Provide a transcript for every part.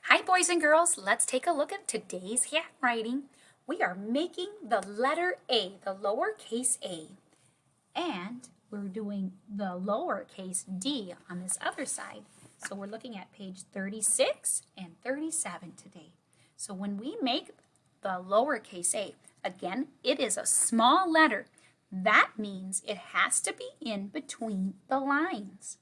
Hi boys and girls, let's take a look at today's handwriting. We are making the letter A, the lowercase a, and we're doing the lowercase d on this other side. So we're looking at page 36 and 37 today. So when we make the lowercase a, again, it is a small letter. That means it has to be in between the lines.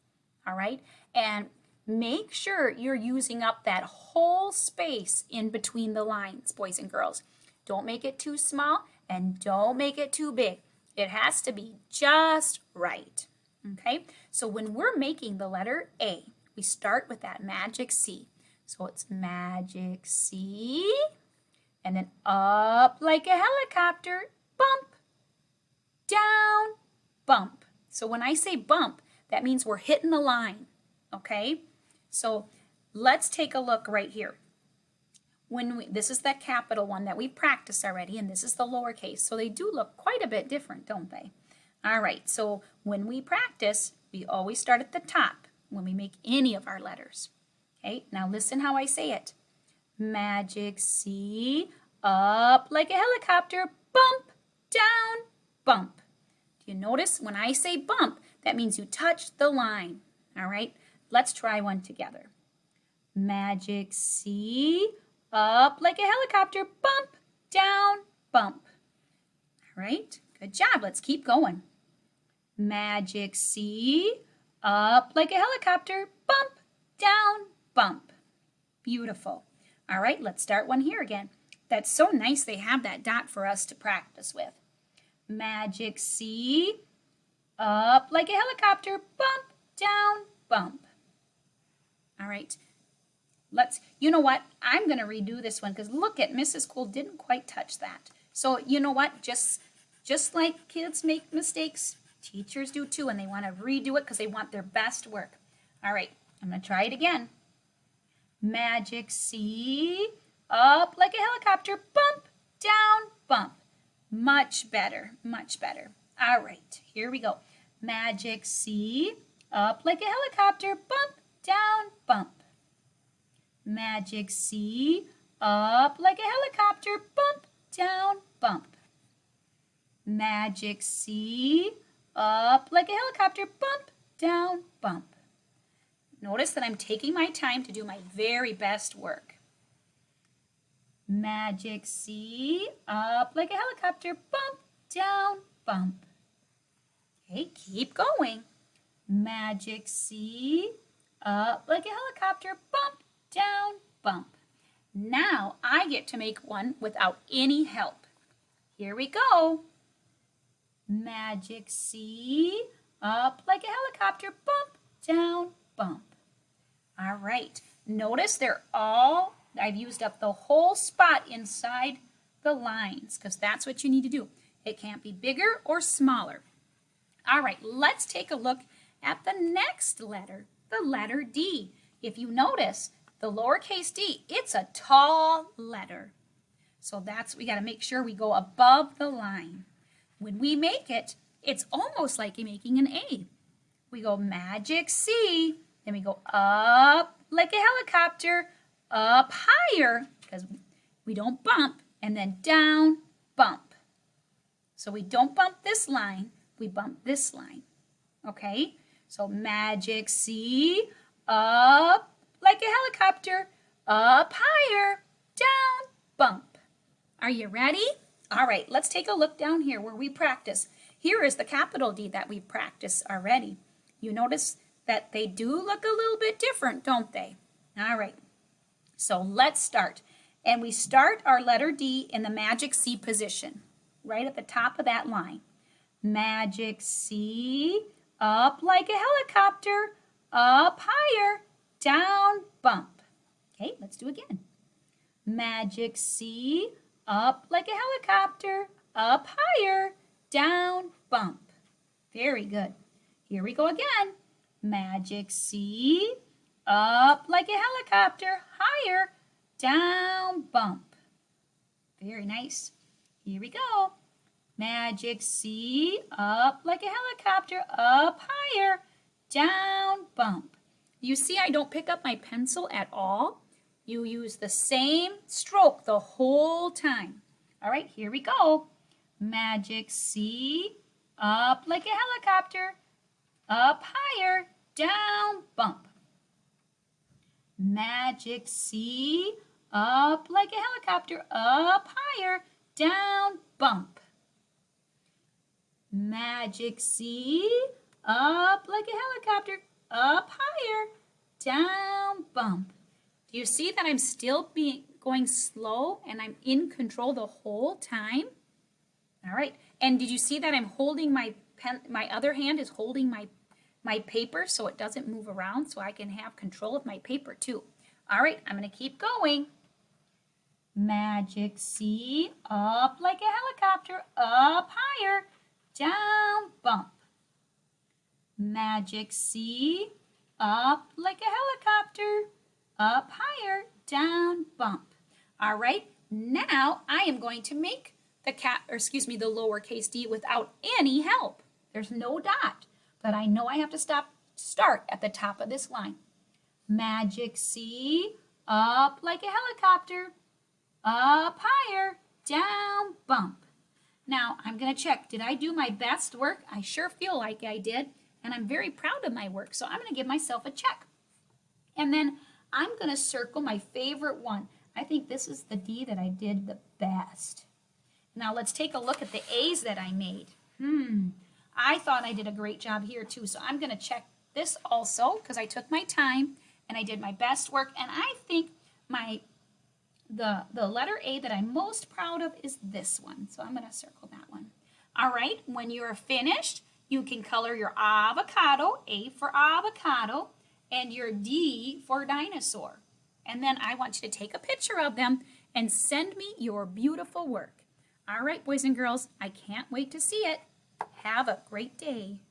All right? And make sure you're using up that whole space in between the lines, boys and girls. Don't make it too small and don't make it too big. It has to be just right. Okay? So when we're making the letter A, we start with that magic C. So it's magic C, and then up like a helicopter, bump, down, bump. So when I say bump, that means we're hitting the line, okay? So let's take a look right here. This is that capital one that we practiced already, and this is the lowercase. So they do look quite a bit different, don't they? All right, so when we practice, we always start at the top when we make any of our letters. Okay, now listen how I say it. Magic C, up like a helicopter, bump, down, bump. Do you notice when I say bump, that means you touch the line. All right, let's try one together. Magic C, up like a helicopter, bump, down, bump. All right, good job. Let's keep going. Magic C, up like a helicopter, bump, down, bump. Beautiful. All right, let's start one here again. That's so nice they have that dot for us to practice with. Magic C, up like a helicopter, bump, down, bump. All right, you know what? I'm going to redo this one because look at Mrs. Cole didn't quite touch that. So you know what? Just like kids make mistakes, teachers do too, and they want to redo it because they want their best work. All right, I'm going to try it again. Magic C, up like a helicopter, bump, down, bump. Much better, much better. All right, here we go. Magic C, up like a helicopter, bump, down, bump. Magic C, up like a helicopter, bump, down, bump. Magic C, up like a helicopter, bump, down, bump. Notice that I'm taking my time to do my very best work. Magic C, up like a helicopter, bump, down, bump. Okay, keep going. Magic C, up like a helicopter, bump, down, bump. Now I get to make one without any help. Here we go. Magic C, up like a helicopter, bump, down, bump. All right, notice I've used up the whole spot inside the lines because that's what you need to do. It can't be bigger or smaller. All right, let's take a look at the next letter, the letter D. If you notice, the lowercase d, it's a tall letter. So we got to make sure we go above the line. When we make it, it's almost like you're making an A. We go magic C, then we go up like a helicopter, up higher, because we don't bump, and then down, bump. So we don't bump this line, we bump this line. Okay? So magic C, up like a helicopter, up higher, down, bump. Are you ready? All right, let's take a look down here where we practice. Here is the capital D that we practiced already. You notice that they do look a little bit different, don't they? All right, so let's start. And we start our letter D in the magic C position, right at the top of that line. Magic C, up like a helicopter, up higher, down, bump. Okay, let's do it again. Magic C, up like a helicopter, up higher, down, bump. Very good. Here we go again. Magic C, up like a helicopter, higher, down, bump. Very nice. Here we go. Magic C, up like a helicopter, up higher, down, bump. You see I don't pick up my pencil at all? you use the same stroke the whole time. All right, here we go. Magic C, up like a helicopter, up higher, down, bump. Magic C, up like a helicopter, up higher, down, bump. Magic C, up like a helicopter, up higher, down, bump. Do you see that I'm still going slow and I'm in control the whole time? All right, and did you see that I'm holding my pen, my other hand is holding my paper so it doesn't move around so I can have control of my paper too. All right, I'm going to keep going. Magic C, up like a helicopter, up higher, down, bump. Magic C, up like a helicopter, up higher, down, bump. All right, now I am going to make the the lowercase d without any help. There's no dot, but I know I have to start at the top of this line. Magic C, up like a helicopter, up higher, down, bump. Now I'm going to check, did I do my best work? I sure feel like I did, and I'm very proud of my work, so I'm going to give myself a check. And then I'm going to circle my favorite one. I think this is the D that I did the best. Now let's take a look at the A's that I made. I thought I did a great job here too, so I'm going to check this also because I took my time and I did my best work, and I think the letter A that I'm most proud of is this one, so I'm going to circle that one. All right, when you're finished, you can color your avocado, A for avocado, and your D for dinosaur. And then I want you to take a picture of them and send me your beautiful work. All right, boys and girls, I can't wait to see it. Have a great day.